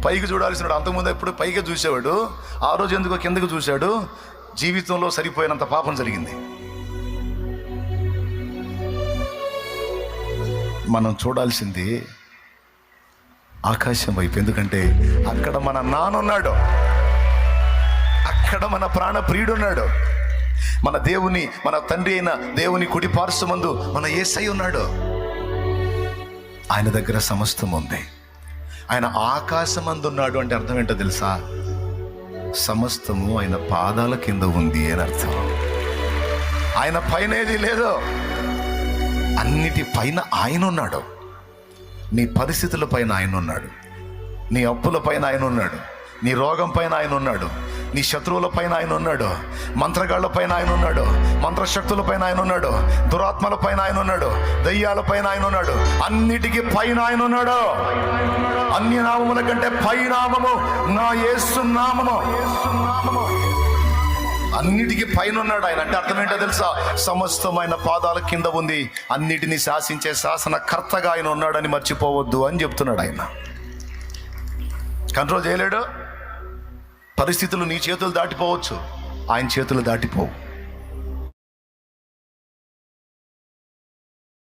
పైకి చూడాల్సినాడు. అంతకుముందు ఎప్పుడు పైకి చూసేవాడు, ఆ రోజు ఎందుకో కిందకు చూశాడు. జీవితంలో సరిపోయినంత పాపం జరిగింది. మనం చూడాల్సింది ఆకాశం వైపు. ఎందుకంటే అక్కడ మన నాన్నున్నాడు, అక్కడ మన ప్రాణ ప్రియుడున్నాడు, మన దేవుని, మన తండ్రి అయిన దేవుని కుడి పార్శ్వమందు మన యేసయ్య ఉన్నాడు. ఆయన దగ్గర సమస్తం ఉంది. ఆయన ఆకాశమందు ఉన్నాడు అంటే అర్థం ఏంటో తెలుసా? సమస్తము ఆయన పాదాల కింద ఉంది అని అర్థం. ఆయన పైన ఏది లేదు, అన్నిటి పైన ఆయన ఉన్నాడు. నీ పరిస్థితుల పైన ఆయన ఉన్నాడు, నీ అప్పుల పైన ఆయన ఉన్నాడు, నీ రోగం పైన ఆయన ఉన్నాడు, నీ శత్రువుల పైన ఆయన ఉన్నాడు, మంత్రగాళ్ళ పైన ఆయన ఉన్నాడు, మంత్రశక్తుల పైన ఆయన ఉన్నాడు, దురాత్మల పైన ఆయన ఉన్నాడు, దయ్యాల పైన ఆయన ఉన్నాడు. అన్నిటికీ పైన ఆయన ఉన్నాడు. అన్య నామముల కంటే పై నామము నా యేసు నామము. అన్నిటికీ పైన ఉన్నాడు ఆయన. అంటే అర్థం ఏంటో తెలుసా? సమస్తం ఆయన పాదాల కింద ఉంది. అన్నిటినీ శాసించే శాసనకర్తగా ఆయన ఉన్నాడని మర్చిపోవద్దు అని చెప్తున్నాడు. ఆయన కంట్రోల్ చేయలేడు. పరిస్థితులు నీ చేతులు దాటిపోవచ్చు, ఆయన చేతులు దాటిపోవు.